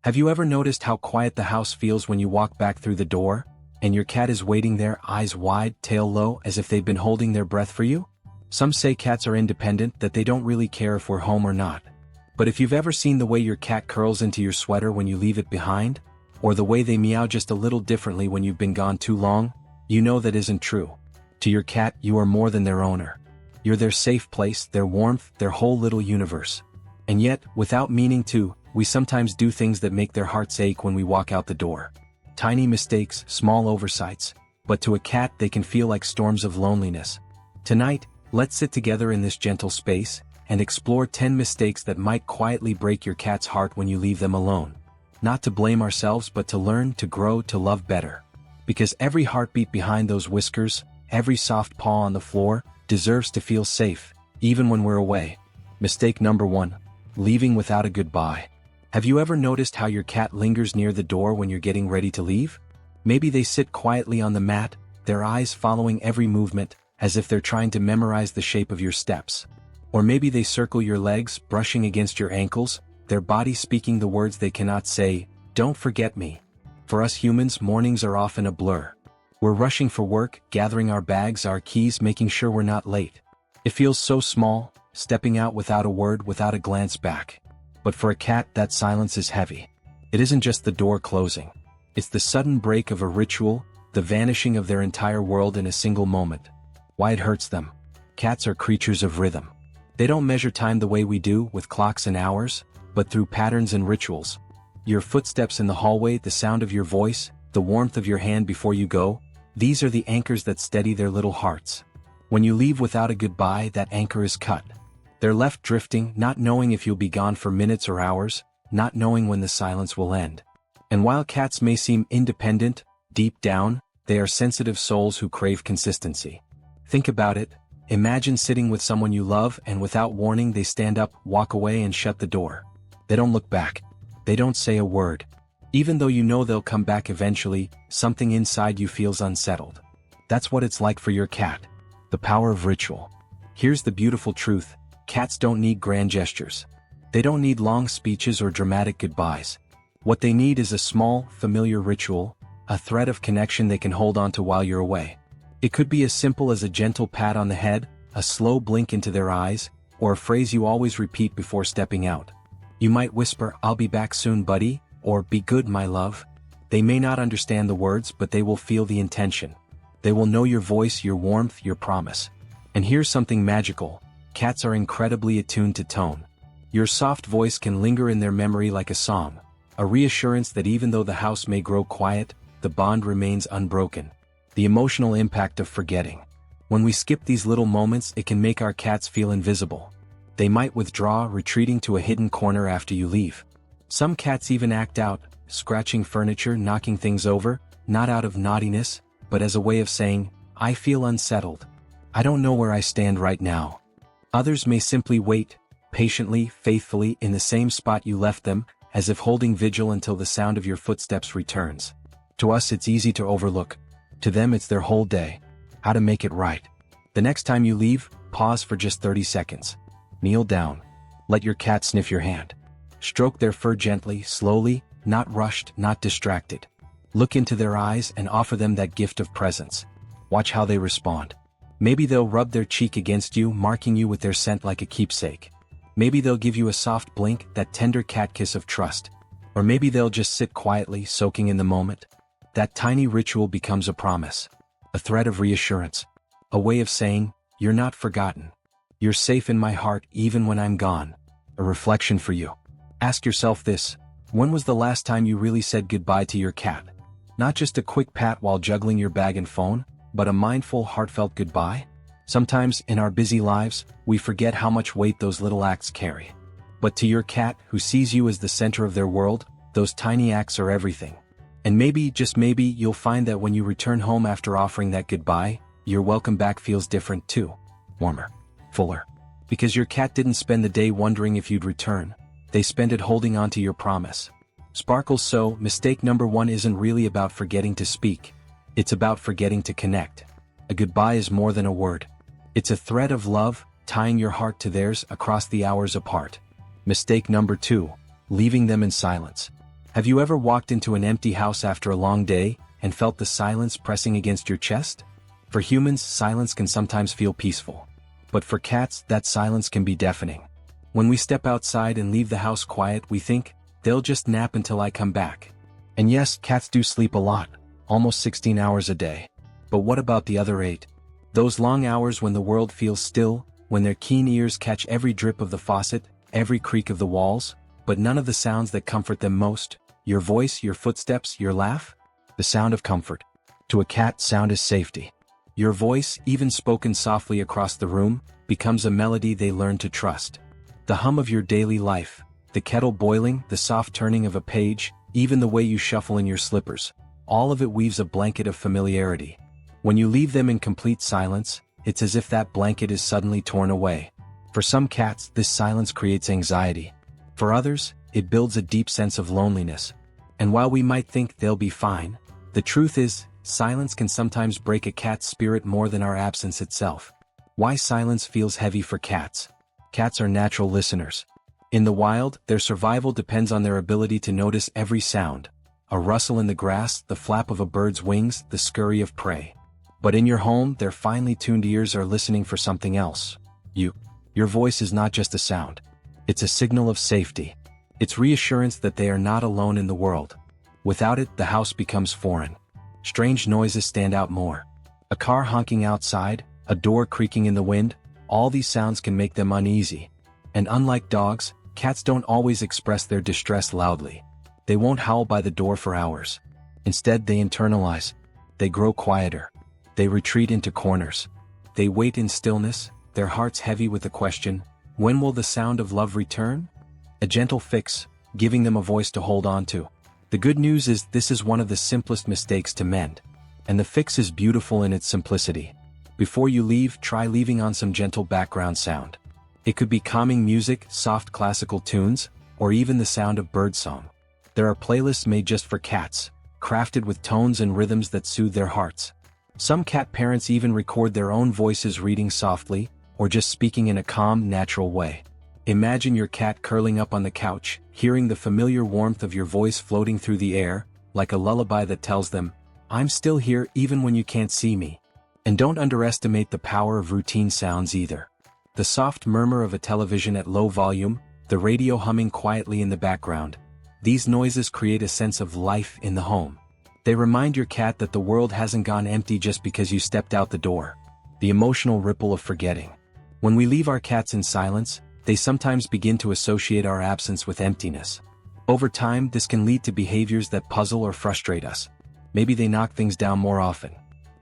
Have you ever noticed how quiet the house feels when you walk back through the door, and your cat is waiting there, eyes wide, tail low, as if they've been holding their breath for you? Some say cats are independent, that they don't really care if we're home or not. But if you've ever seen the way your cat curls into your sweater when you leave it behind, or the way they meow just a little differently when you've been gone too long, you know that isn't true. To your cat, you are more than their owner. You're their safe place, their warmth, their whole little universe. And yet, without meaning to, we sometimes do things that make their hearts ache when we walk out the door. Tiny mistakes, small oversights, but to a cat they can feel like storms of loneliness. Tonight, let's sit together in this gentle space, and explore 10 mistakes that might quietly break your cat's heart when you leave them alone. Not to blame ourselves, but to learn, to grow, to love better. Because every heartbeat behind those whiskers, every soft paw on the floor, deserves to feel safe, even when we're away. Mistake number 1. Leaving without a goodbye. Have you ever noticed how your cat lingers near the door when you're getting ready to leave? Maybe they sit quietly on the mat, their eyes following every movement, as if they're trying to memorize the shape of your steps. Or maybe they circle your legs, brushing against your ankles, their body speaking the words they cannot say, "Don't forget me." For us humans, mornings are often a blur. We're rushing for work, gathering our bags, our keys, making sure we're not late. It feels so small, stepping out without a word, without a glance back. But for a cat, that silence is heavy. It isn't just the door closing. It's the sudden break of a ritual, the vanishing of their entire world in a single moment. Why it hurts them? Cats are creatures of rhythm. They don't measure time the way we do, with clocks and hours, but through patterns and rituals. Your footsteps in the hallway, the sound of your voice, the warmth of your hand before you go, these are the anchors that steady their little hearts. When you leave without a goodbye, that anchor is cut. They're left drifting, not knowing if you'll be gone for minutes or hours, not knowing when the silence will end. And while cats may seem independent, deep down, they are sensitive souls who crave consistency. Think about it. Imagine sitting with someone you love and without warning they stand up, walk away and shut the door. They don't look back. They don't say a word. Even though you know they'll come back eventually, something inside you feels unsettled. That's what it's like for your cat. The power of ritual. Here's the beautiful truth. Cats don't need grand gestures. They don't need long speeches or dramatic goodbyes. What they need is a small, familiar ritual, a thread of connection they can hold on to while you're away. It could be as simple as a gentle pat on the head, a slow blink into their eyes, or a phrase you always repeat before stepping out. You might whisper, "I'll be back soon, buddy," or "Be good, my love." They may not understand the words, but they will feel the intention. They will know your voice, your warmth, your promise. And here's something magical. Cats are incredibly attuned to tone. Your soft voice can linger in their memory like a song, a reassurance that even though the house may grow quiet, the bond remains unbroken. The emotional impact of forgetting. When we skip these little moments, it can make our cats feel invisible. They might withdraw, retreating to a hidden corner after you leave. Some cats even act out, scratching furniture, knocking things over, not out of naughtiness, but as a way of saying, "I feel unsettled. I don't know where I stand right now." Others may simply wait, patiently, faithfully, in the same spot you left them, as if holding vigil until the sound of your footsteps returns. To us it's easy to overlook. To them it's their whole day. How to make it right. The next time you leave, pause for just 30 seconds. Kneel down. Let your cat sniff your hand. Stroke their fur gently, slowly, not rushed, not distracted. Look into their eyes and offer them that gift of presence. Watch how they respond. Maybe they'll rub their cheek against you, marking you with their scent like a keepsake. Maybe they'll give you a soft blink, that tender cat kiss of trust. Or maybe they'll just sit quietly, soaking in the moment. That tiny ritual becomes a promise. A thread of reassurance. A way of saying, "You're not forgotten. You're safe in my heart even when I'm gone." A reflection for you. Ask yourself this. When was the last time you really said goodbye to your cat? Not just a quick pat while juggling your bag and phone, but a mindful, heartfelt goodbye? Sometimes, in our busy lives, we forget how much weight those little acts carry. But to your cat, who sees you as the center of their world, those tiny acts are everything. And maybe, just maybe, you'll find that when you return home after offering that goodbye, your welcome back feels different too. Warmer. Fuller. Because your cat didn't spend the day wondering if you'd return. They spent it holding on to your promise. Sparkles. So, mistake number 1 isn't really about forgetting to speak. It's about forgetting to connect. A goodbye is more than a word. It's a thread of love, tying your heart to theirs across the hours apart. Mistake number 2. Leaving them in silence. Have you ever walked into an empty house after a long day and felt the silence pressing against your chest? For humans, silence can sometimes feel peaceful. But for cats, that silence can be deafening. When we step outside and leave the house quiet, we think, they'll just nap until I come back. And yes, cats do sleep a lot, almost 16 hours a day. But what about the other 8? Those long hours when the world feels still, when their keen ears catch every drip of the faucet, every creak of the walls, but none of the sounds that comfort them most. Your voice, your footsteps, your laugh? The sound of comfort. To a cat, sound is safety. Your voice, even spoken softly across the room, becomes a melody they learn to trust. The hum of your daily life, the kettle boiling, the soft turning of a page, even the way you shuffle in your slippers, all of it weaves a blanket of familiarity. When you leave them in complete silence, it's as if that blanket is suddenly torn away. For some cats, this silence creates anxiety. For others, it builds a deep sense of loneliness. And while we might think they'll be fine, the truth is, silence can sometimes break a cat's spirit more than our absence itself. Why silence feels heavy for cats? Cats are natural listeners. In the wild, their survival depends on their ability to notice every sound. A rustle in the grass, the flap of a bird's wings, the scurry of prey. But in your home, their finely tuned ears are listening for something else. Your voice is not just a sound. It's a signal of safety. It's reassurance that they are not alone in the world. Without it, the house becomes foreign. Strange noises stand out more. A car honking outside, a door creaking in the wind, all these sounds can make them uneasy. And unlike dogs, cats don't always express their distress loudly. They won't howl by the door for hours. Instead, they internalize. They grow quieter. They retreat into corners. They wait in stillness, their hearts heavy with the question, when will the sound of love return? A gentle fix, giving them a voice to hold on to. The good news is this is one of the simplest mistakes to mend. And the fix is beautiful in its simplicity. Before you leave, try leaving on some gentle background sound. It could be calming music, soft classical tunes, or even the sound of birdsong. There are playlists made just for cats, crafted with tones and rhythms that soothe their hearts. Some cat parents even record their own voices reading softly, or just speaking in a calm, natural way. Imagine your cat curling up on the couch, hearing the familiar warmth of your voice floating through the air, like a lullaby that tells them, I'm still here even when you can't see me. And don't underestimate the power of routine sounds either. The soft murmur of a television at low volume, the radio humming quietly in the background. These noises create a sense of life in the home. They remind your cat that the world hasn't gone empty just because you stepped out the door. The emotional ripple of forgetting. When we leave our cats in silence, they sometimes begin to associate our absence with emptiness. Over time, this can lead to behaviors that puzzle or frustrate us. Maybe they knock things down more often.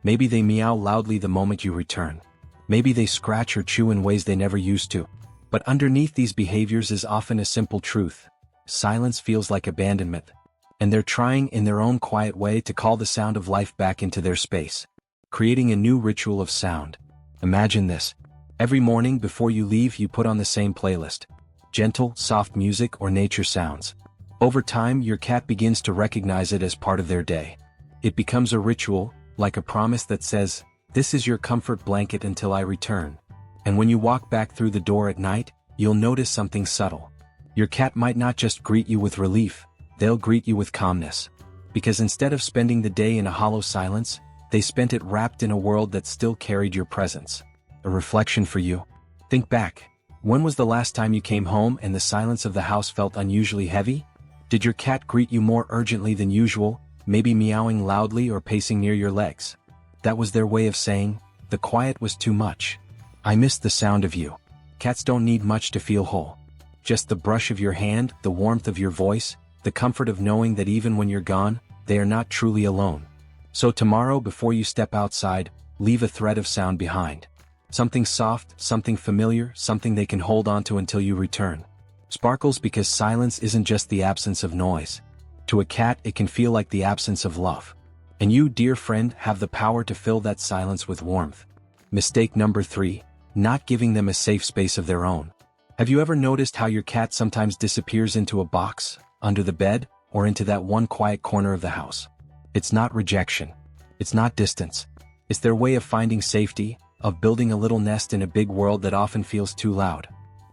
Maybe they meow loudly the moment you return. Maybe they scratch or chew in ways they never used to. But underneath these behaviors is often a simple truth. Silence feels like abandonment. And they're trying in their own quiet way to call the sound of life back into their space. Creating a new ritual of sound. Imagine this. Every morning before you leave, you put on the same playlist. Gentle, soft music or nature sounds. Over time, your cat begins to recognize it as part of their day. It becomes a ritual, like a promise that says, this is your comfort blanket until I return. And when you walk back through the door at night, you'll notice something subtle. Your cat might not just greet you with relief, they'll greet you with calmness. Because instead of spending the day in a hollow silence, they spent it wrapped in a world that still carried your presence. A reflection for you. Think back. When was the last time you came home and the silence of the house felt unusually heavy? Did your cat greet you more urgently than usual, maybe meowing loudly or pacing near your legs? That was their way of saying, the quiet was too much. I missed the sound of you. Cats don't need much to feel whole. Just the brush of your hand, the warmth of your voice, the comfort of knowing that even when you're gone, they are not truly alone. So tomorrow, before you step outside, leave a thread of sound behind. Something soft, something familiar, something they can hold on to until you return. Sparkles, because silence isn't just the absence of noise. To a cat, it can feel like the absence of love. And you, dear friend, have the power to fill that silence with warmth. Mistake number 3, not giving them a safe space of their own. Have you ever noticed how your cat sometimes disappears into a box, under the bed, or into that one quiet corner of the house? It's not rejection. It's not distance. It's their way of finding safety, of building a little nest in a big world that often feels too loud.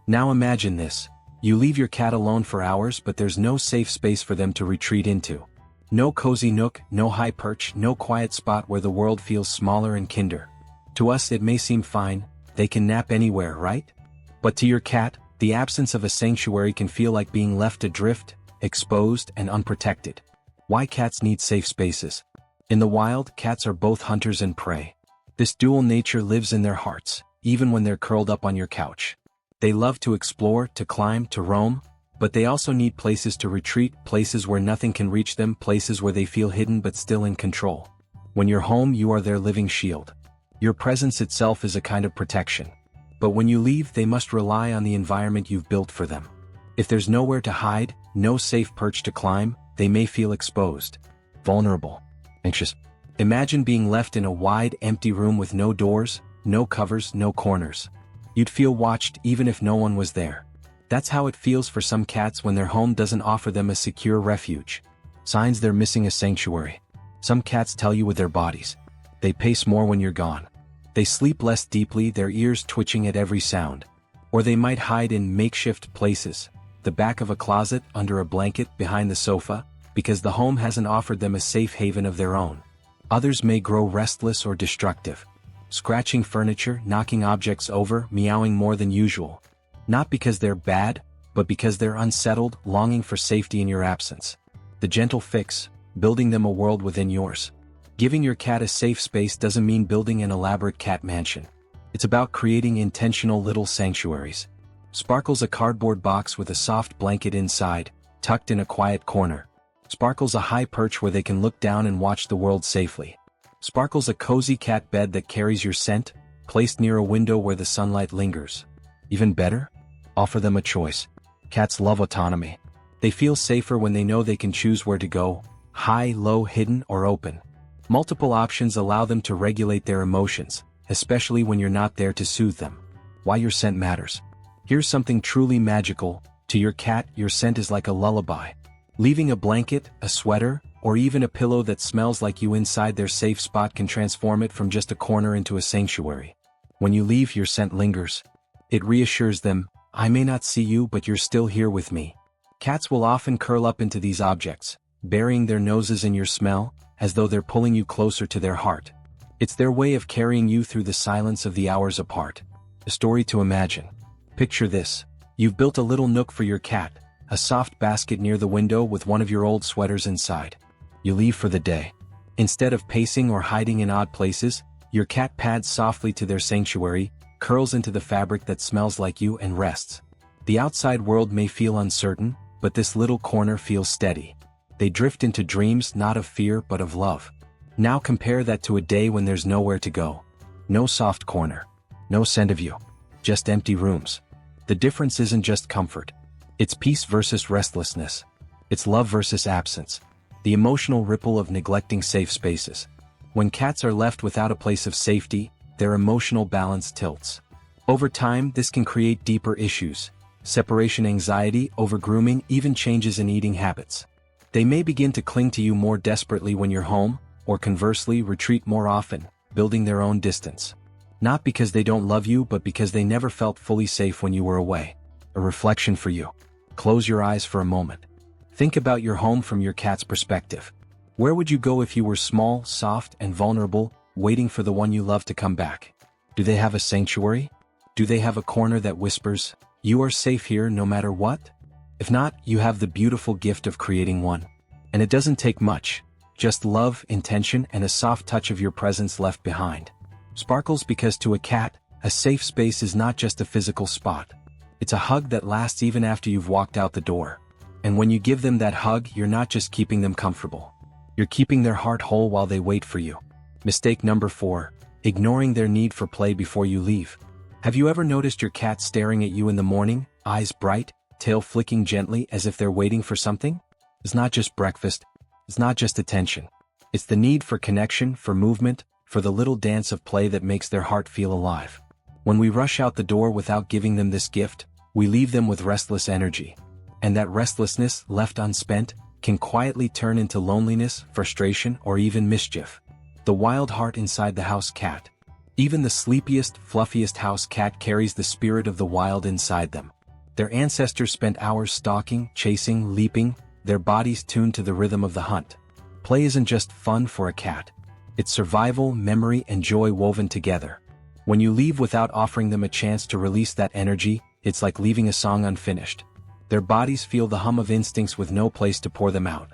Now imagine this. You leave your cat alone for hours, but there's no safe space for them to retreat into. No cozy nook, no high perch, no quiet spot where the world feels smaller and kinder. To us it may seem fine, they can nap anywhere, right? But to your cat, the absence of a sanctuary can feel like being left adrift, exposed, and unprotected. Why cats need safe spaces? In the wild, cats are both hunters and prey. This dual nature lives in their hearts, even when they're curled up on your couch. They love to explore, to climb, to roam, but they also need places to retreat, places where nothing can reach them, places where they feel hidden but still in control. When you're home, you are their living shield. Your presence itself is a kind of protection. But when you leave, they must rely on the environment you've built for them. If there's nowhere to hide, no safe perch to climb, they may feel exposed, vulnerable, anxious. Imagine being left in a wide, empty room with no doors, no covers, no corners. You'd feel watched even if no one was there. That's how it feels for some cats when their home doesn't offer them a secure refuge. Signs they're missing a sanctuary. Some cats tell you with their bodies. They pace more when you're gone. They sleep less deeply, their ears twitching at every sound. Or they might hide in makeshift places, the back of a closet, under a blanket, behind the sofa, because the home hasn't offered them a safe haven of their own. Others may grow restless or destructive, scratching furniture, knocking objects over, meowing more than usual. Not because they're bad, but because they're unsettled, longing for safety in your absence. The gentle fix: building them a world within yours. Giving your cat a safe space doesn't mean building an elaborate cat mansion. It's about creating intentional little sanctuaries. Sparkle's a cardboard box with a soft blanket inside, tucked in a quiet corner. Sparkle's a high perch where they can look down and watch the world safely. Sparkle's a cozy cat bed that carries your scent, placed near a window where the sunlight lingers. Even better? Offer them a choice. Cats love autonomy. They feel safer when they know they can choose where to go: high, low, hidden, or open. Multiple options allow them to regulate their emotions, especially when you're not there to soothe them. Why your scent matters. Here's something truly magical: to your cat, your scent is like a lullaby. Leaving a blanket, a sweater, or even a pillow that smells like you inside their safe spot can transform it from just a corner into a sanctuary. When you leave, your scent lingers. It reassures them: I may not see you, but you're still here with me. Cats will often curl up into these objects, burying their noses in your smell, as though they're pulling you closer to their heart. It's their way of carrying you through the silence of the hours apart. A story to imagine. Picture this: you've built a little nook for your cat, a soft basket near the window with one of your old sweaters inside. You leave for the day. Instead of pacing or hiding in odd places, your cat pads softly to their sanctuary, curls into the fabric that smells like you, and rests. The outside world may feel uncertain, but this little corner feels steady. They drift into dreams not of fear but of love. Now compare that to a day when there's nowhere to go. No soft corner. No scent of you. Just empty rooms. The difference isn't just comfort. It's peace versus restlessness. It's love versus absence. The emotional ripple of neglecting safe spaces. When cats are left without a place of safety, their emotional balance tilts. Over time, this can create deeper issues: separation anxiety, overgrooming, even changes in eating habits. They may begin to cling to you more desperately when you're home, or conversely retreat more often, building their own distance. Not because they don't love you, but because they never felt fully safe when you were away. A reflection for you. Close your eyes for a moment. Think about your home from your cat's perspective. Where would you go if you were small, soft, and vulnerable, waiting for the one you love to come back? Do they have a sanctuary? Do they have a corner that whispers, "You are safe here no matter what"? If not, you have the beautiful gift of creating one. And it doesn't take much. Just love, intention, and a soft touch of your presence left behind. Sparkles, because to a cat, a safe space is not just a physical spot. It's a hug that lasts even after you've walked out the door. And when you give them that hug, you're not just keeping them comfortable. You're keeping their heart whole while they wait for you. Mistake number 4: ignoring their need for play before you leave. Have you ever noticed your cat staring at you in the morning, eyes bright, tail flicking gently as if they're waiting for something? It's not just breakfast. It's not just attention. It's the need for connection, for movement, for the little dance of play that makes their heart feel alive. When we rush out the door without giving them this gift, we leave them with restless energy. And that restlessness, left unspent, can quietly turn into loneliness, frustration, or even mischief. The wild heart inside the house cat. Even the sleepiest, fluffiest house cat carries the spirit of the wild inside them. Their ancestors spent hours stalking, chasing, leaping, their bodies tuned to the rhythm of the hunt. Play isn't just fun for a cat. It's survival, memory, and joy woven together. When you leave without offering them a chance to release that energy, it's like leaving a song unfinished. Their bodies feel the hum of instincts with no place to pour them out.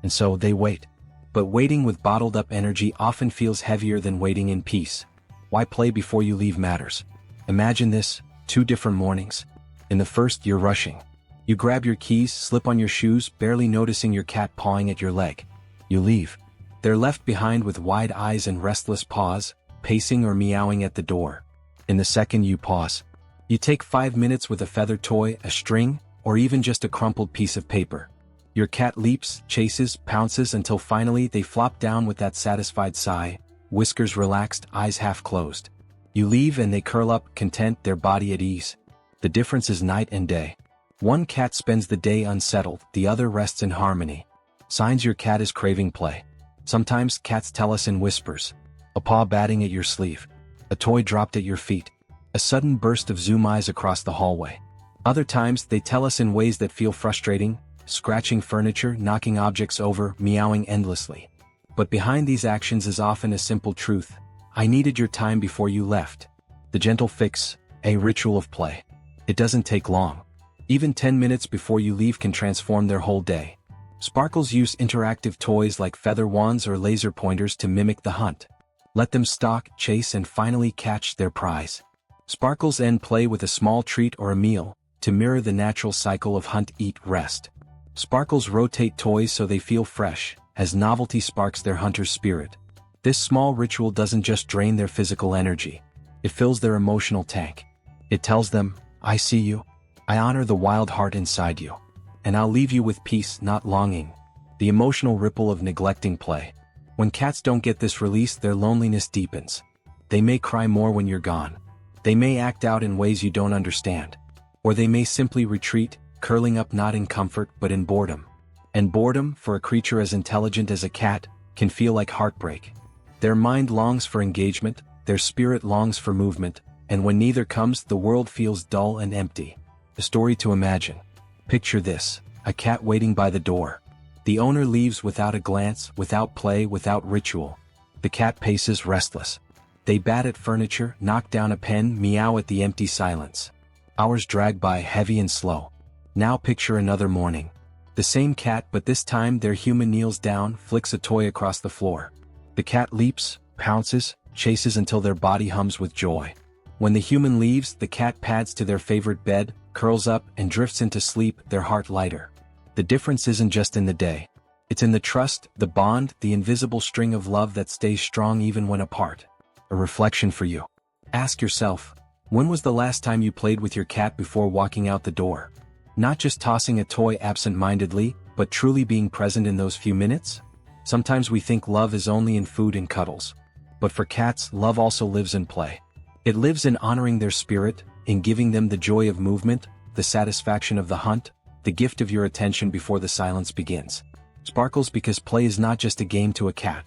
And so they wait. But waiting with bottled up energy often feels heavier than waiting in peace. Why play before you leave matters? Imagine this, 2 different mornings. In the first, you're rushing. You grab your keys, slip on your shoes, barely noticing your cat pawing at your leg. You leave. They're left behind with wide eyes and restless paws, pacing or meowing at the door. In the second, you pause. You take 5 minutes with a feather toy, a string, or even just a crumpled piece of paper. Your cat leaps, chases, pounces until finally they flop down with that satisfied sigh, whiskers relaxed, eyes half closed. You leave and they curl up, content, their body at ease. The difference is night and day. One cat spends the day unsettled, the other rests in harmony. Signs your cat is craving play. Sometimes cats tell us in whispers. A paw batting at your sleeve. A toy dropped at your feet. A sudden burst of zoom eyes across the hallway. Other times they tell us in ways that feel frustrating, scratching furniture, knocking objects over, meowing endlessly. But behind these actions is often a simple truth. I needed your time before you left. The gentle fix, a ritual of play. It doesn't take long. Even 10 minutes before you leave can transform their whole day. Sparkles use interactive toys like feather wands or laser pointers to mimic the hunt. Let them stalk, chase, and finally catch their prize. Sparkles end play with a small treat or a meal, to mirror the natural cycle of hunt, eat, rest. Sparkles rotate toys so they feel fresh, as novelty sparks their hunter's spirit. This small ritual doesn't just drain their physical energy. It fills their emotional tank. It tells them, I see you. I honor the wild heart inside you. And I'll leave you with peace, not longing. The emotional ripple of neglecting play. When cats don't get this release, their loneliness deepens. They may cry more when you're gone. They may act out in ways you don't understand. Or they may simply retreat, curling up not in comfort but in boredom. And boredom, for a creature as intelligent as a cat, can feel like heartbreak. Their mind longs for engagement, their spirit longs for movement, and when neither comes, the world feels dull and empty. A story to imagine. Picture this, a cat waiting by the door. The owner leaves without a glance, without play, without ritual. The cat paces restless. They bat at furniture, knock down a pen, meow at the empty silence. Hours drag by, heavy and slow. Now picture another morning. The same cat, but this time their human kneels down, flicks a toy across the floor. The cat leaps, pounces, chases until their body hums with joy. When the human leaves, the cat pads to their favorite bed, curls up, and drifts into sleep, their heart lighter. The difference isn't just in the day. It's in the trust, the bond, the invisible string of love that stays strong even when apart. A reflection for you. Ask yourself, when was the last time you played with your cat before walking out the door? Not just tossing a toy absent-mindedly, but truly being present in those few minutes? Sometimes we think love is only in food and cuddles. But for cats, love also lives in play. It lives in honoring their spirit, in giving them the joy of movement, the satisfaction of the hunt, the gift of your attention before the silence begins. Sparkles because play is not just a game to a cat.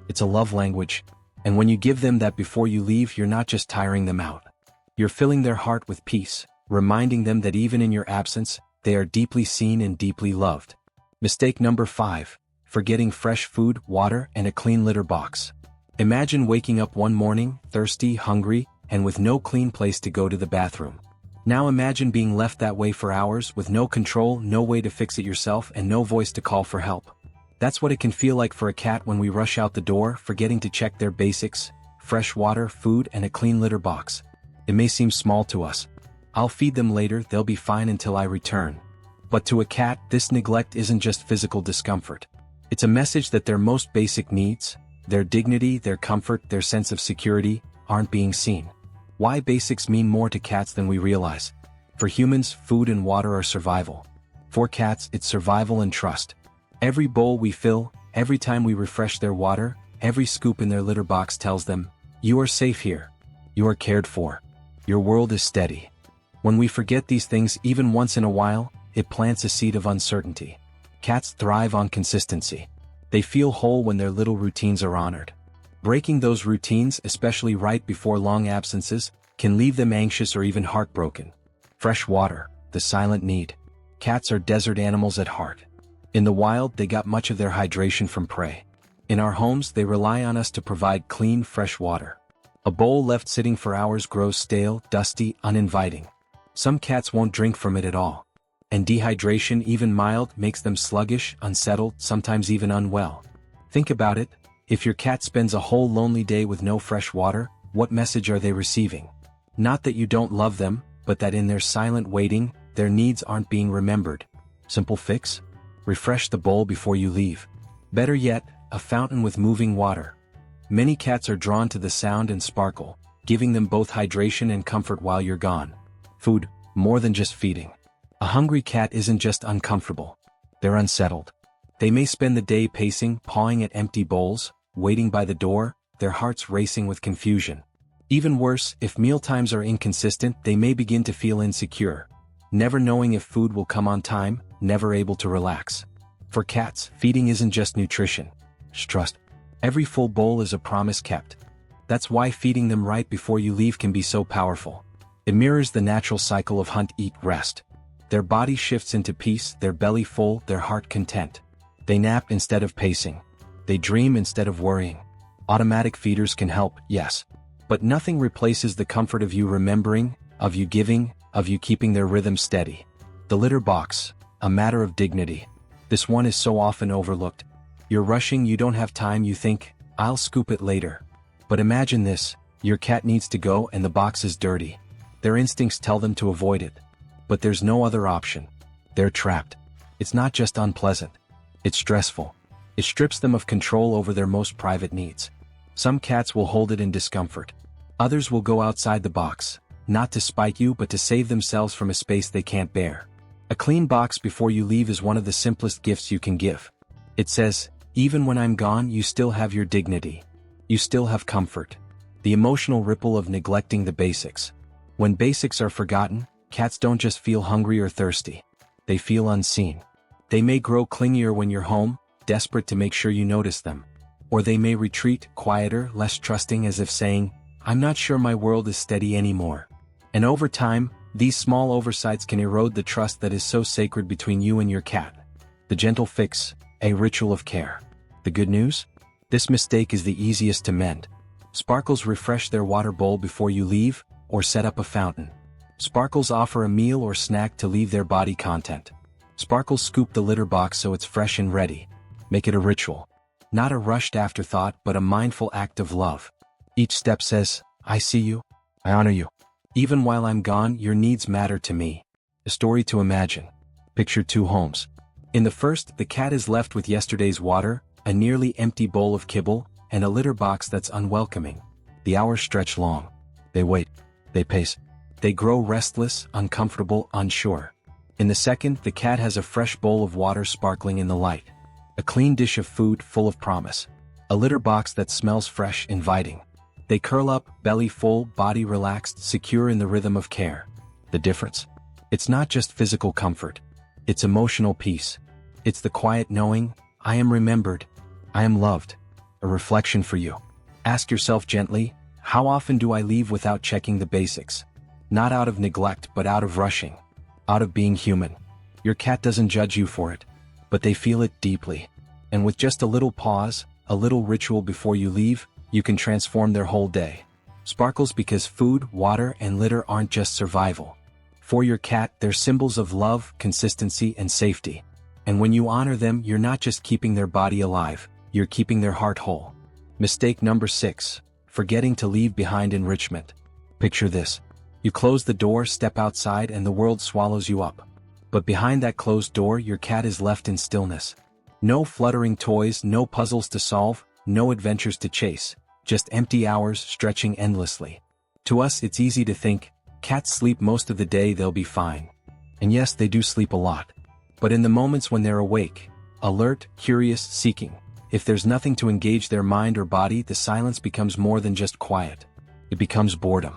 It's a love language. And when you give them that before you leave, you're not just tiring them out. You're filling their heart with peace, reminding them that even in your absence, they are deeply seen and deeply loved. Mistake number 5. Forgetting fresh food, water, and a clean litter box. Imagine waking up one morning, thirsty, hungry, and with no clean place to go to the bathroom. Now imagine being left that way for hours with no control, no way to fix it yourself, and no voice to call for help. That's what it can feel like for a cat when we rush out the door, forgetting to check their basics: fresh water, food, and a clean litter box. It may seem small to us. I'll feed them later, they'll be fine until I return. But to a cat, this neglect isn't just physical discomfort. It's a message that their most basic needs, their dignity, their comfort, their sense of security, aren't being seen. Why basics mean more to cats than we realize. For humans, food and water are survival. For cats, it's survival and trust. Every bowl we fill, every time we refresh their water, every scoop in their litter box tells them, you are safe here. You are cared for. Your world is steady. When we forget these things even once in a while, it plants a seed of uncertainty. Cats thrive on consistency. They feel whole when their little routines are honored. Breaking those routines, especially right before long absences, can leave them anxious or even heartbroken. Fresh water, the silent need. Cats are desert animals at heart. In the wild, they got much of their hydration from prey. In our homes, they rely on us to provide clean, fresh water. A bowl left sitting for hours grows stale, dusty, uninviting. Some cats won't drink from it at all. And dehydration, even mild, makes them sluggish, unsettled, sometimes even unwell. Think about it. If your cat spends a whole lonely day with no fresh water, what message are they receiving? Not that you don't love them, but that in their silent waiting, their needs aren't being remembered. Simple fix? Refresh the bowl before you leave. Better yet, a fountain with moving water. Many cats are drawn to the sound and sparkle, giving them both hydration and comfort while you're gone. Food, more than just feeding. A hungry cat isn't just uncomfortable. They're unsettled. They may spend the day pacing, pawing at empty bowls, waiting by the door, their hearts racing with confusion. Even worse, if mealtimes are inconsistent, they may begin to feel insecure, never knowing if food will come on time, never able to relax. For cats, feeding isn't just nutrition. It's trust. Every full bowl is a promise kept. That's why feeding them right before you leave can be so powerful. It mirrors the natural cycle of hunt, eat, rest. Their body shifts into peace, their belly full, their heart content. They nap instead of pacing. They dream instead of worrying. Automatic feeders can help, yes. But nothing replaces the comfort of you remembering, of you giving, of you keeping their rhythm steady. The litter box, a matter of dignity. This one is so often overlooked. You're rushing, you don't have time, you think, I'll scoop it later. But imagine this, your cat needs to go and the box is dirty. Their instincts tell them to avoid it. But there's no other option. They're trapped. It's not just unpleasant. It's stressful. It strips them of control over their most private needs. Some cats will hold it in discomfort. Others will go outside the box, not to spite you but to save themselves from a space they can't bear. A clean box before you leave is one of the simplest gifts you can give. It says, even when I'm gone, you still have your dignity. You still have comfort. The emotional ripple of neglecting the basics. When basics are forgotten, cats don't just feel hungry or thirsty. They feel unseen. They may grow clingier when you're home, desperate to make sure you notice them. Or they may retreat, quieter, less trusting, as if saying, I'm not sure my world is steady anymore. And over time, these small oversights can erode the trust that is so sacred between you and your cat. The gentle fix, a ritual of care. The good news? This mistake is the easiest to mend. Sparkles refresh their water bowl before you leave, or set up a fountain. Sparkles offer a meal or snack to leave their body content. Sparkles scoop the litter box so it's fresh and ready. Make it a ritual. Not a rushed afterthought but a mindful act of love. Each step says, I see you, I honor you. Even while I'm gone, your needs matter to me. A story to imagine. Picture two homes. In the first, the cat is left with yesterday's water, a nearly empty bowl of kibble, and a litter box that's unwelcoming. The hours stretch long. They wait. They pace. They grow restless, uncomfortable, unsure. In the second, the cat has a fresh bowl of water sparkling in the light. A clean dish of food full of promise. A litter box that smells fresh, inviting. They curl up, belly full, body relaxed, secure in the rhythm of care. The difference? It's not just physical comfort. It's emotional peace. It's the quiet knowing, I am remembered. I am loved. A reflection for you. Ask yourself gently, how often do I leave without checking the basics? Not out of neglect but out of rushing. Out of being human. Your cat doesn't judge you for it. But they feel it deeply. And with just a little pause, a little ritual before you leave, you can transform their whole day. Sparkles because food, water, and litter aren't just survival. For your cat, they're symbols of love, consistency, and safety. And when you honor them, you're not just keeping their body alive, you're keeping their heart whole. Mistake number 6. Forgetting to leave behind enrichment. Picture this. You close the door, step outside, and the world swallows you up. But behind that closed door, your cat is left in stillness. No fluttering toys, no puzzles to solve, no adventures to chase, just empty hours stretching endlessly. To us, it's easy to think, cats sleep most of the day, they'll be fine. And yes, they do sleep a lot. But in the moments when they're awake, alert, curious, seeking, if there's nothing to engage their mind or body, the silence becomes more than just quiet. It becomes boredom.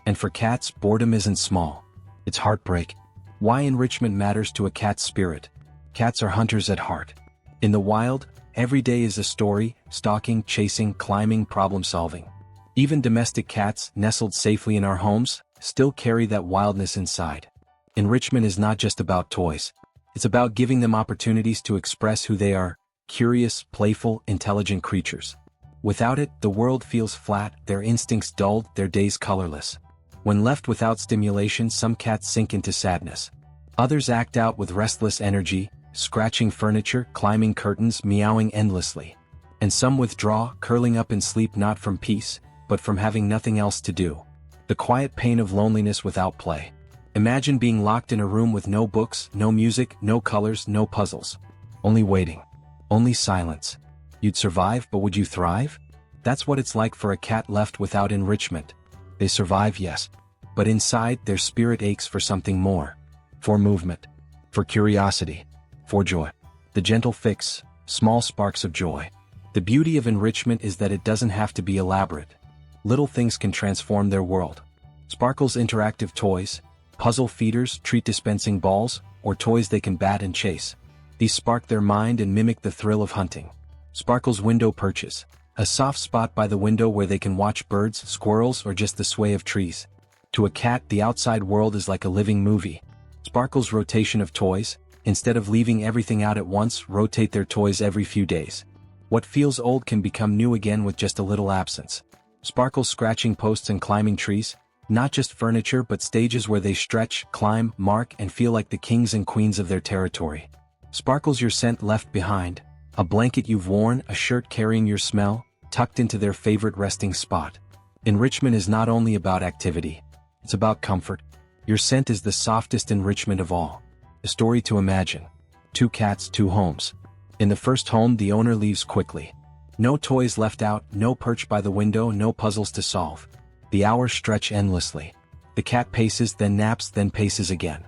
And for cats, boredom isn't small. It's heartbreak. Why enrichment matters to a cat's spirit. Cats are hunters at heart. In the wild, every day is a story, stalking, chasing, climbing, problem-solving. Even domestic cats, nestled safely in our homes, still carry that wildness inside. Enrichment is not just about toys. It's about giving them opportunities to express who they are, curious, playful, intelligent creatures. Without it, the world feels flat, their instincts dulled, their days colorless. When left without stimulation, some cats sink into sadness. Others act out with restless energy, scratching furniture, climbing curtains, meowing endlessly. And some withdraw, curling up in sleep not from peace, but from having nothing else to do. The quiet pain of loneliness without play. Imagine being locked in a room with no books, no music, no colors, no puzzles. Only waiting. Only silence. You'd survive, but would you thrive? That's what it's like for a cat left without enrichment. They survive, yes. But inside, their spirit aches for something more. For movement. For curiosity. For joy. The gentle fix, small sparks of joy. The beauty of enrichment is that it doesn't have to be elaborate. Little things can transform their world. Sparkle's interactive toys, puzzle feeders, treat dispensing balls, or toys they can bat and chase. These spark their mind and mimic the thrill of hunting. Sparkle's window perches. A soft spot by the window where they can watch birds, squirrels, or just the sway of trees. To a cat, the outside world is like a living movie. Sparkle's rotation of toys. Instead of leaving everything out at once, rotate their toys every few days. What feels old can become new again with just a little absence. Sparkle's scratching posts and climbing trees. Not just furniture but stages where they stretch, climb, mark, and feel like the kings and queens of their territory. Sparkle's your scent left behind. A blanket you've worn, a shirt carrying your smell, tucked into their favorite resting spot. Enrichment is not only about activity. It's about comfort. Your scent is the softest enrichment of all. A story to imagine. 2 cats, 2 homes. In the first home, the owner leaves quickly. No toys left out, no perch by the window, no puzzles to solve. The hours stretch endlessly. The cat paces, then naps, then paces again.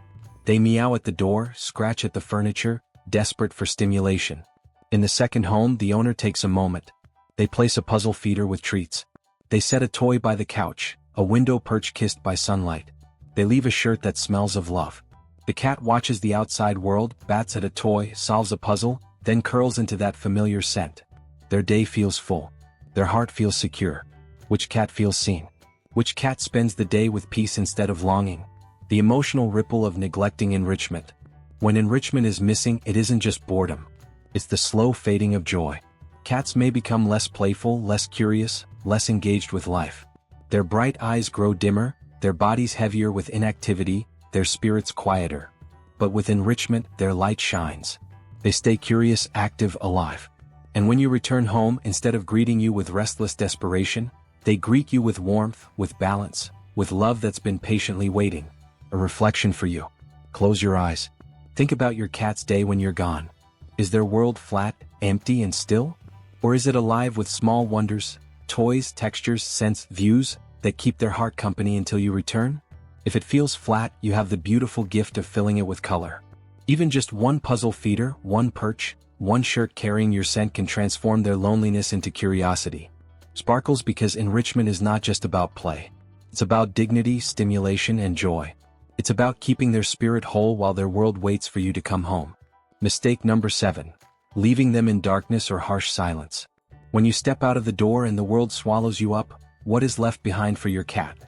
They meow at the door, scratch at the furniture, desperate for stimulation. In the second home, the owner takes a moment. They place a puzzle feeder with treats. They set a toy by the couch, a window perch kissed by sunlight. They leave a shirt that smells of love. The cat watches the outside world, bats at a toy, solves a puzzle, then curls into that familiar scent. Their day feels full. Their heart feels secure. Which cat feels seen? Which cat spends the day with peace instead of longing? The emotional ripple of neglecting enrichment. When enrichment is missing, it isn't just boredom. It's the slow fading of joy. Cats may become less playful, less curious, less engaged with life. Their bright eyes grow dimmer, their bodies heavier with inactivity, their spirits quieter. But with enrichment, their light shines. They stay curious, active, alive. And when you return home, instead of greeting you with restless desperation, they greet you with warmth, with balance, with love that's been patiently waiting. A reflection for you. Close your eyes. Think about your cat's day when you're gone. Is their world flat, empty, and still? Or is it alive with small wonders, toys, textures, scents, views, that keep their heart company until you return? If it feels flat, you have the beautiful gift of filling it with color. Even just one puzzle feeder, one perch, one shirt carrying your scent can transform their loneliness into curiosity. Sparkles because enrichment is not just about play. It's about dignity, stimulation, and joy. It's about keeping their spirit whole while their world waits for you to come home. Mistake number 7. Leaving them in darkness or harsh silence. When you step out of the door and the world swallows you up, what is left behind for your cat?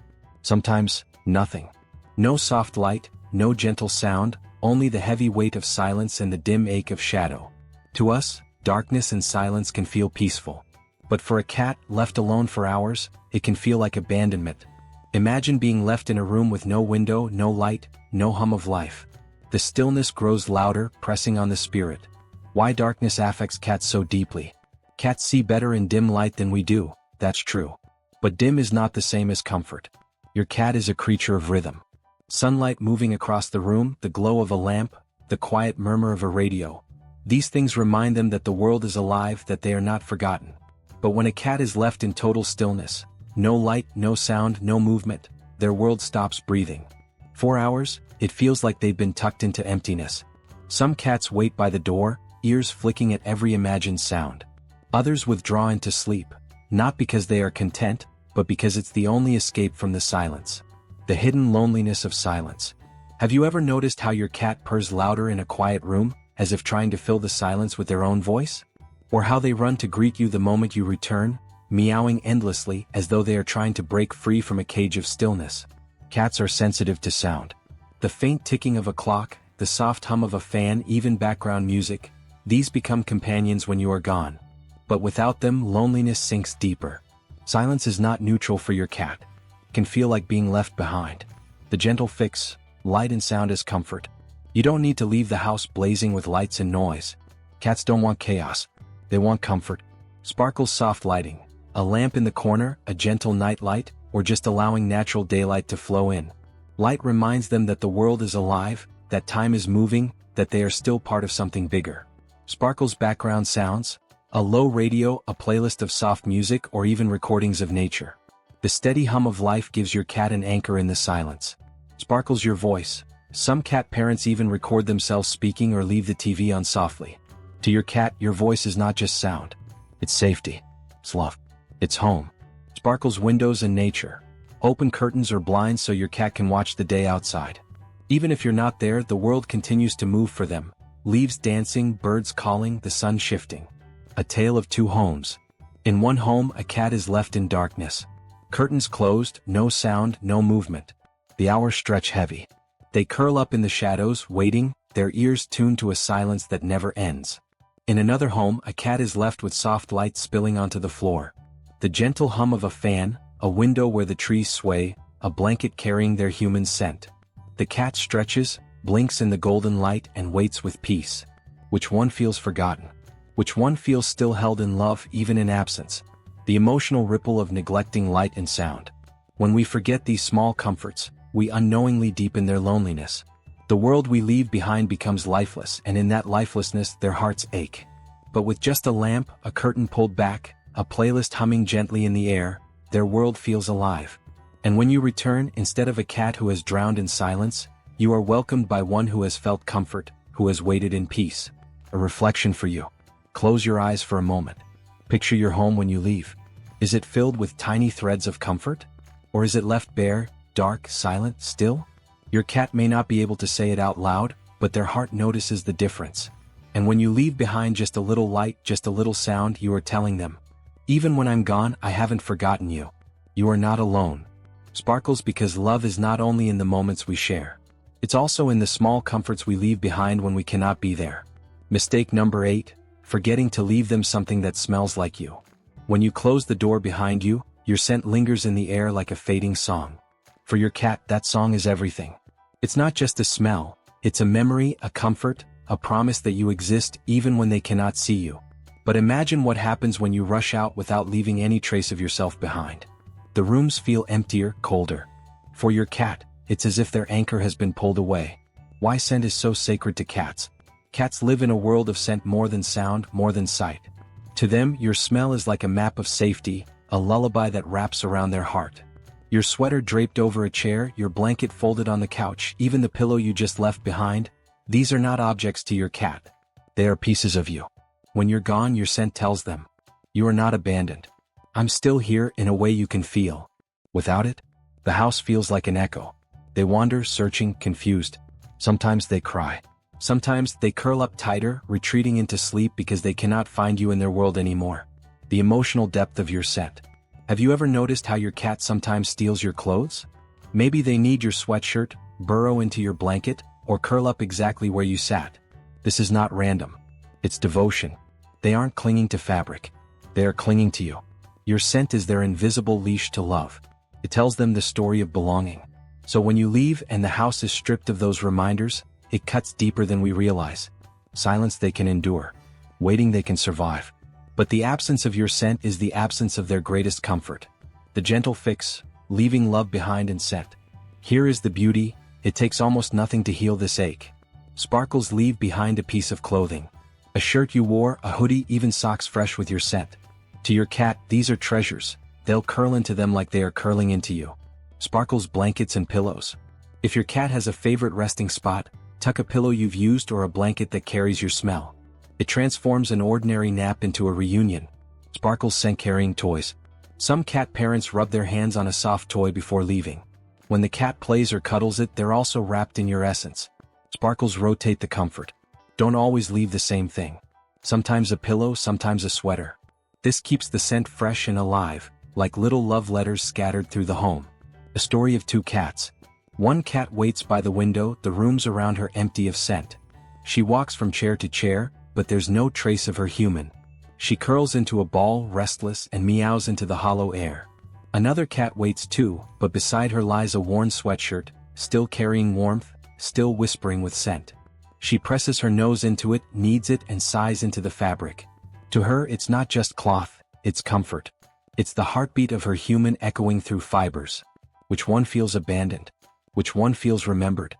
Sometimes, nothing. No soft light, no gentle sound, only the heavy weight of silence and the dim ache of shadow. To us, darkness and silence can feel peaceful. But for a cat, left alone for hours, it can feel like abandonment. Imagine being left in a room with no window, no light, no hum of life. The stillness grows louder, pressing on the spirit. Why darkness affects cats so deeply? Cats see better in dim light than we do, that's true. But dim is not the same as comfort. Your cat is a creature of rhythm. Sunlight moving across the room, the glow of a lamp, the quiet murmur of a radio. These things remind them that the world is alive, that they are not forgotten. But when a cat is left in total stillness, no light, no sound, no movement, their world stops breathing. 4 hours, it feels like they've been tucked into emptiness. Some cats wait by the door, ears flicking at every imagined sound. Others withdraw into sleep, not because they are content, but because it's the only escape from the silence. The hidden loneliness of silence. Have you ever noticed how your cat purrs louder in a quiet room, as if trying to fill the silence with their own voice? Or how they run to greet you the moment you return, meowing endlessly as though they are trying to break free from a cage of stillness? Cats are sensitive to sound. The faint ticking of a clock, the soft hum of a fan, even background music, these become companions when you are gone. But without them, loneliness sinks deeper. Silence is not neutral for your cat. It can feel like being left behind. The gentle fix, light and sound as comfort. You don't need to leave the house blazing with lights and noise. Cats don't want chaos. They want comfort. Sparkle's soft lighting, a lamp in the corner, a gentle night light, or just allowing natural daylight to flow in. Light reminds them that the world is alive, that time is moving, that they are still part of something bigger. Sparkle's background sounds, a low radio, a playlist of soft music, or even recordings of nature. The steady hum of life gives your cat an anchor in the silence. Sparkle's your voice. Some cat parents even record themselves speaking or leave the TV on softly. To your cat, your voice is not just sound. It's safety. It's love. It's home. Sparkle's windows and nature. Open curtains or blinds so your cat can watch the day outside. Even if you're not there, the world continues to move for them. Leaves dancing, birds calling, the sun shifting. A tale of two homes. In one home, a cat is left in darkness. Curtains closed, no sound, no movement. The hours stretch heavy. They curl up in the shadows, waiting, their ears tuned to a silence that never ends. In another home, a cat is left with soft light spilling onto the floor. The gentle hum of a fan, a window where the trees sway, a blanket carrying their human scent. The cat stretches, blinks in the golden light, and waits with peace. Which one feels forgotten? Which one feels still held in love even in absence? The emotional ripple of neglecting light and sound. When we forget these small comforts, we unknowingly deepen their loneliness. The world we leave behind becomes lifeless, and in that lifelessness their hearts ache. But with just a lamp, a curtain pulled back, a playlist humming gently in the air, their world feels alive. And when you return, instead of a cat who has drowned in silence, you are welcomed by one who has felt comfort, who has waited in peace. A reflection for you. Close your eyes for a moment. Picture your home when you leave. Is it filled with tiny threads of comfort? Or is it left bare, dark, silent, still? Your cat may not be able to say it out loud, but their heart notices the difference. And when you leave behind just a little light, just a little sound, you are telling them, even when I'm gone, I haven't forgotten you. You are not alone. Sparkles, because love is not only in the moments we share. It's also in the small comforts we leave behind when we cannot be there. Mistake number 8, forgetting to leave them something that smells like you. When you close the door behind you, your scent lingers in the air like a fading song. For your cat, that song is everything. It's not just a smell, it's a memory, a comfort, a promise that you exist even when they cannot see you. But imagine what happens when you rush out without leaving any trace of yourself behind. The rooms feel emptier, colder. For your cat, it's as if their anchor has been pulled away. Why scent is so sacred to cats? Cats live in a world of scent, more than sound, more than sight. To them, your smell is like a map of safety, a lullaby that wraps around their heart. Your sweater draped over a chair, your blanket folded on the couch, even the pillow you just left behind, these are not objects to your cat. They are pieces of you. When you're gone, your scent tells them, you are not abandoned. I'm still here in a way you can feel. Without it, the house feels like an echo. They wander, searching, confused. Sometimes they cry. Sometimes they curl up tighter, retreating into sleep because they cannot find you in their world anymore. The emotional depth of your scent. Have you ever noticed how your cat sometimes steals your clothes? Maybe they need your sweatshirt, burrow into your blanket, or curl up exactly where you sat. This is not random. It's devotion. They aren't clinging to fabric. They are clinging to you. Your scent is their invisible leash to love. It tells them the story of belonging. So when you leave and the house is stripped of those reminders, it cuts deeper than we realize. Silence they can endure. Waiting they can survive. But the absence of your scent is the absence of their greatest comfort. The gentle fix, leaving love behind in scent. Here is the beauty, it takes almost nothing to heal this ache. Sparkles leave behind a piece of clothing. A shirt you wore, a hoodie, even socks fresh with your scent. To your cat, these are treasures. They'll curl into them like they are curling into you. Sparkles blankets and pillows. If your cat has a favorite resting spot, tuck a pillow you've used or a blanket that carries your smell. It transforms an ordinary nap into a reunion. Sparkles scent-carrying toys. Some cat parents rub their hands on a soft toy before leaving. When the cat plays or cuddles it, they're also wrapped in your essence. Sparkles rotate the comfort. Don't always leave the same thing. Sometimes a pillow, sometimes a sweater. This keeps the scent fresh and alive, like little love letters scattered through the home. A story of two cats. One cat waits by the window, the rooms around her empty of scent. She walks from chair to chair, but there's no trace of her human. She curls into a ball, restless, and meows into the hollow air. Another cat waits too, but beside her lies a worn sweatshirt, still carrying warmth, still whispering with scent. She presses her nose into it, kneads it, and sighs into the fabric. To her, it's not just cloth, it's comfort. It's the heartbeat of her human echoing through fibers. Which one feels abandoned? Which one feels remembered?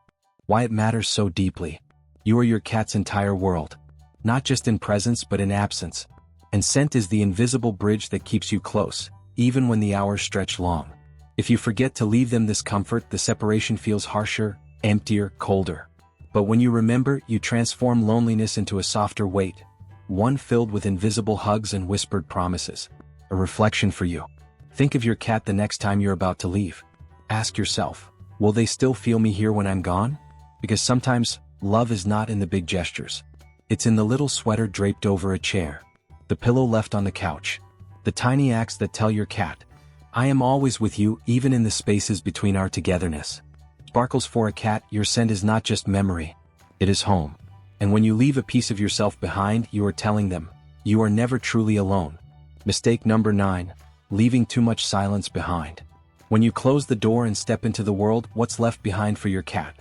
Why it matters so deeply. You are your cat's entire world. Not just in presence but in absence. And scent is the invisible bridge that keeps you close, even when the hours stretch long. If you forget to leave them this comfort, the separation feels harsher, emptier, colder. But when you remember, you transform loneliness into a softer weight. One filled with invisible hugs and whispered promises. A reflection for you. Think of your cat the next time you're about to leave. Ask yourself, will they still feel me here when I'm gone? Because sometimes, love is not in the big gestures. It's in the little sweater draped over a chair. The pillow left on the couch. The tiny acts that tell your cat, I am always with you, even in the spaces between our togetherness. Sparkles, for a cat, your scent is not just memory. It is home. And when you leave a piece of yourself behind, you are telling them, you are never truly alone. Mistake number 9, leaving too much silence behind. When you close the door and step into the world, what's left behind for your cat?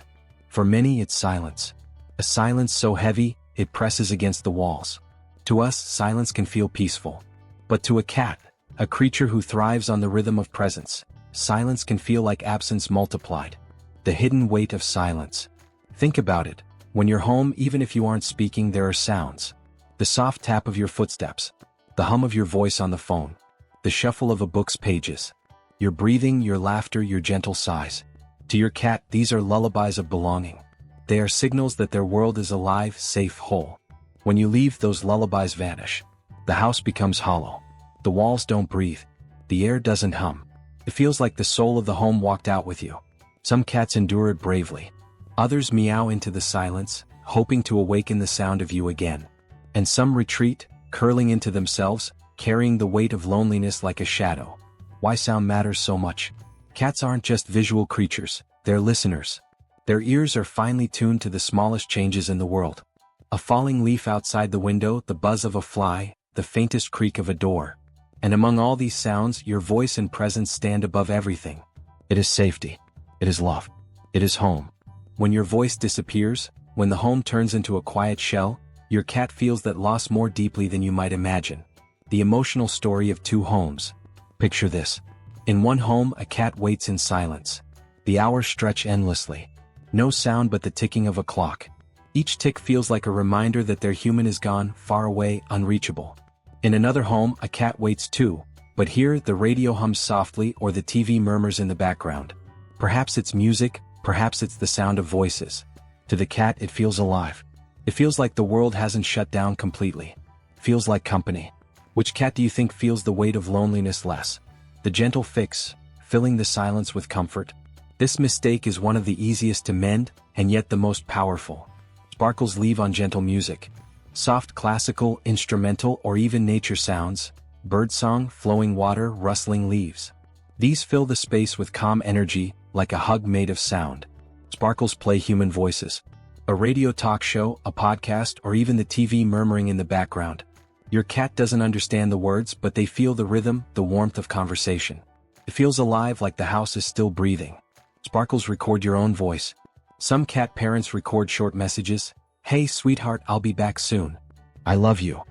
For many, it's silence. A silence so heavy, it presses against the walls. To us, silence can feel peaceful. But to a cat, a creature who thrives on the rhythm of presence, silence can feel like absence multiplied. The hidden weight of silence. Think about it. When you're home, even if you aren't speaking, there are sounds. The soft tap of your footsteps. The hum of your voice on the phone. The shuffle of a book's pages. Your breathing, your laughter, your gentle sighs. To your cat, these are lullabies of belonging. They are signals that their world is alive, safe, whole. When you leave, those lullabies vanish. The house becomes hollow. The walls don't breathe. The air doesn't hum. It feels like the soul of the home walked out with you. Some cats endure it bravely. Others meow into the silence, hoping to awaken the sound of you again. And some retreat, curling into themselves, carrying the weight of loneliness like a shadow. Why sound matters so much? Cats aren't just visual creatures, they're listeners. Their ears are finely tuned to the smallest changes in the world. A falling leaf outside the window, the buzz of a fly, the faintest creak of a door. And among all these sounds, your voice and presence stand above everything. It is safety. It is love. It is home. When your voice disappears, when the home turns into a quiet shell, your cat feels that loss more deeply than you might imagine. The emotional story of two homes. Picture this. In one home, a cat waits in silence. The hours stretch endlessly. No sound but the ticking of a clock. Each tick feels like a reminder that their human is gone, far away, unreachable. In another home, a cat waits too, but here the radio hums softly or the TV murmurs in the background. Perhaps it's music, perhaps it's the sound of voices. To the cat, it feels alive. It feels like the world hasn't shut down completely. Feels like company. Which cat do you think feels the weight of loneliness less? The gentle fix, filling the silence with comfort. This mistake is one of the easiest to mend, and yet the most powerful. Sparkles leave on gentle music. Soft classical, instrumental, or even nature sounds. Birdsong, flowing water, rustling leaves. These fill the space with calm energy, like a hug made of sound. Sparkles play human voices. A radio talk show, a podcast, or even the TV murmuring in the background. Your cat doesn't understand the words, but they feel the rhythm, the warmth of conversation. It feels alive, like the house is still breathing. Sparkles record your own voice. Some cat parents record short messages. Hey sweetheart, I'll be back soon. I love you.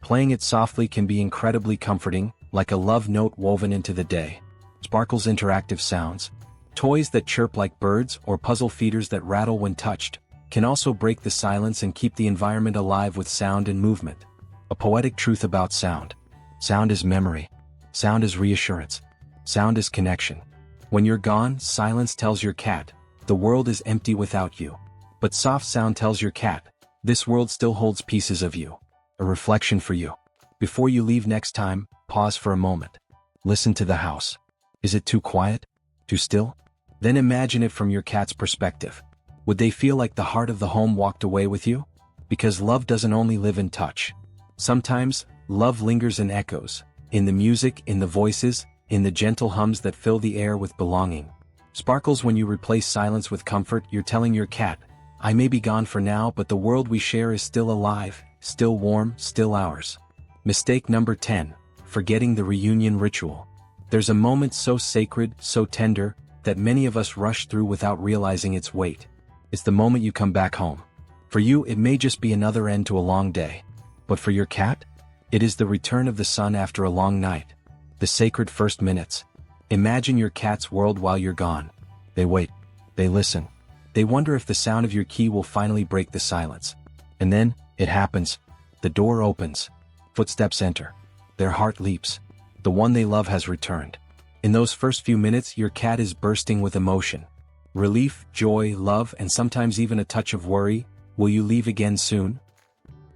Playing it softly can be incredibly comforting, like a love note woven into the day. Sparkles interactive sounds. Toys that chirp like birds or puzzle feeders that rattle when touched can also break the silence and keep the environment alive with sound and movement. A poetic truth about sound. Sound is memory. Sound is reassurance. Sound is connection. When you're gone, silence tells your cat, the world is empty without you. But soft sound tells your cat, this world still holds pieces of you. A reflection for you. Before you leave next time, pause for a moment. Listen to the house. Is it too quiet? Too still? Then imagine it from your cat's perspective. Would they feel like the heart of the home walked away with you? Because love doesn't only live in touch. Sometimes, love lingers in echoes, in the music, in the voices, in the gentle hums that fill the air with belonging. Sparkles, when you replace silence with comfort, you're telling your cat, I may be gone for now, but the world we share is still alive, still warm, still ours. Mistake number 10. Forgetting the reunion ritual. There's a moment so sacred, so tender, that many of us rush through without realizing its weight. It's the moment you come back home. For you, it may just be another end to a long day. But for your cat, it is the return of the sun after a long night. The sacred first minutes. Imagine your cat's world while you're gone. They wait. They listen. They wonder if the sound of your key will finally break the silence. And then, it happens. The door opens. Footsteps enter. Their heart leaps. The one they love has returned. In those first few minutes, your cat is bursting with emotion. Relief, joy, love, and sometimes even a touch of worry. Will you leave again soon?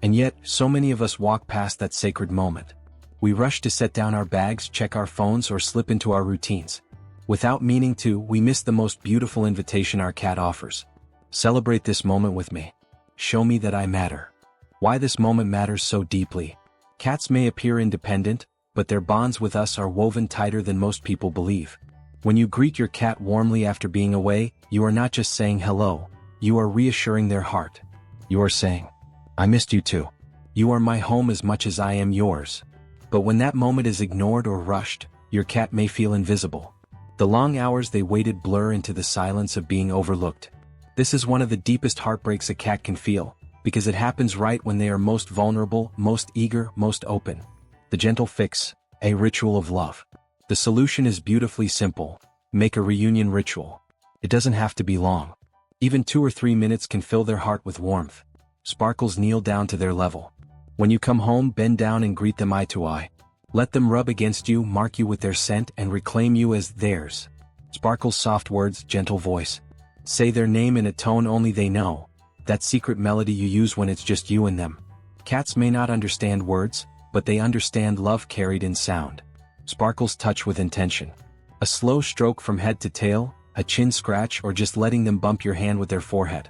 And yet, so many of us walk past that sacred moment. We rush to set down our bags, check our phones, or slip into our routines. Without meaning to, we miss the most beautiful invitation our cat offers. Celebrate this moment with me. Show me that I matter. Why this moment matters so deeply. Cats may appear independent, but their bonds with us are woven tighter than most people believe. When you greet your cat warmly after being away, you are not just saying hello, you are reassuring their heart. You are saying, I missed you too. You are my home as much as I am yours. But when that moment is ignored or rushed, your cat may feel invisible. The long hours they waited blur into the silence of being overlooked. This is one of the deepest heartbreaks a cat can feel, because it happens right when they are most vulnerable, most eager, most open. The gentle fix, a ritual of love. The solution is beautifully simple. Make a reunion ritual. It doesn't have to be long. Even 2 or 3 minutes can fill their heart with warmth. Sparkles, kneel down to their level. When you come home, bend down and greet them eye to eye. Let them rub against you, mark you with their scent, and reclaim you as theirs. Sparkles, soft words, gentle voice. Say their name in a tone only they know. That secret melody you use when it's just you and them. Cats may not understand words, but they understand love carried in sound. Sparkles, touch with intention. A slow stroke from head to tail, a chin scratch, or just letting them bump your hand with their forehead.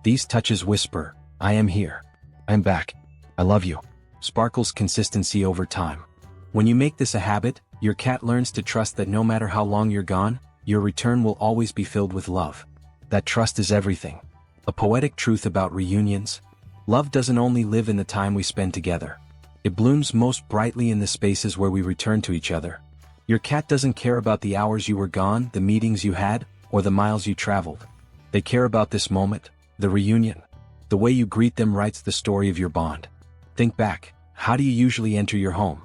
These touches whisper, I am here. I'm back. I love you. Sparkles, consistency over time. When you make this a habit, your cat learns to trust that no matter how long you're gone, your return will always be filled with love. That trust is everything. A poetic truth about reunions. Love doesn't only live in the time we spend together. It blooms most brightly in the spaces where we return to each other. Your cat doesn't care about the hours you were gone, the meetings you had, or the miles you traveled. They care about this moment, the reunion. The way you greet them writes the story of your bond. Think back. How do you usually enter your home?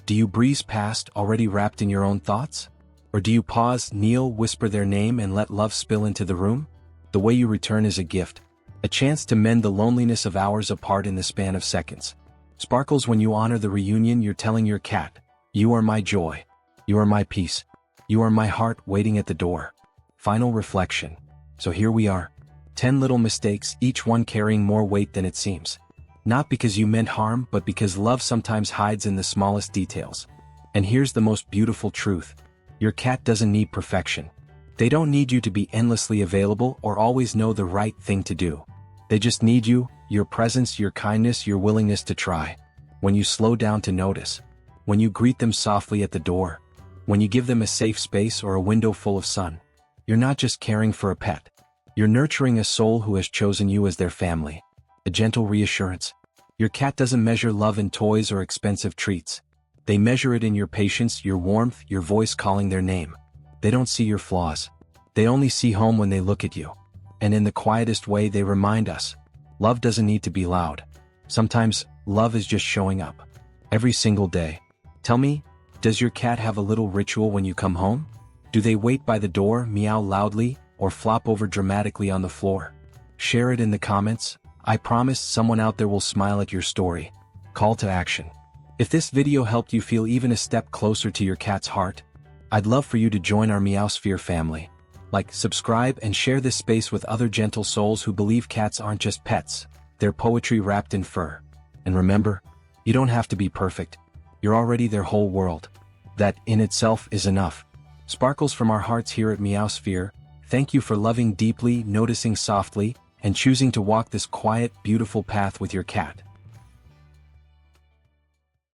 Do you breeze past, already wrapped in your own thoughts? Or do you pause, kneel, whisper their name, and let love spill into the room? The way you return is a gift. A chance to mend the loneliness of hours apart in the span of seconds. Sparkles, when you honor the reunion, you're telling your cat, you are my joy. You are my peace. You are my heart waiting at the door. Final reflection. So here we are. 10 little mistakes, each one carrying more weight than it seems. Not because you meant harm, but because love sometimes hides in the smallest details. And here's the most beautiful truth. Your cat doesn't need perfection. They don't need you to be endlessly available or always know the right thing to do. They just need you, your presence, your kindness, your willingness to try. When you slow down to notice. When you greet them softly at the door. When you give them a safe space or a window full of sun. You're not just caring for a pet. You're nurturing a soul who has chosen you as their family. A gentle reassurance. Your cat doesn't measure love in toys or expensive treats. They measure it in your patience, your warmth, your voice calling their name. They don't see your flaws. They only see home when they look at you. And in the quietest way, they remind us. Love doesn't need to be loud. Sometimes, love is just showing up. Every single day. Tell me, does your cat have a little ritual when you come home? Do they wait by the door, meow loudly, or flop over dramatically on the floor? Share it in the comments. I promise someone out there will smile at your story. Call to action. If this video helped you feel even a step closer to your cat's heart, I'd love for you to join our Meowsphere family. Like, subscribe, and share this space with other gentle souls who believe cats aren't just pets, they're poetry wrapped in fur. And remember, you don't have to be perfect. You're already their whole world. That, in itself, is enough. Sparkles from our hearts here at Meowsphere, thank you for loving deeply, noticing softly, and choosing to walk this quiet, beautiful path with your cat.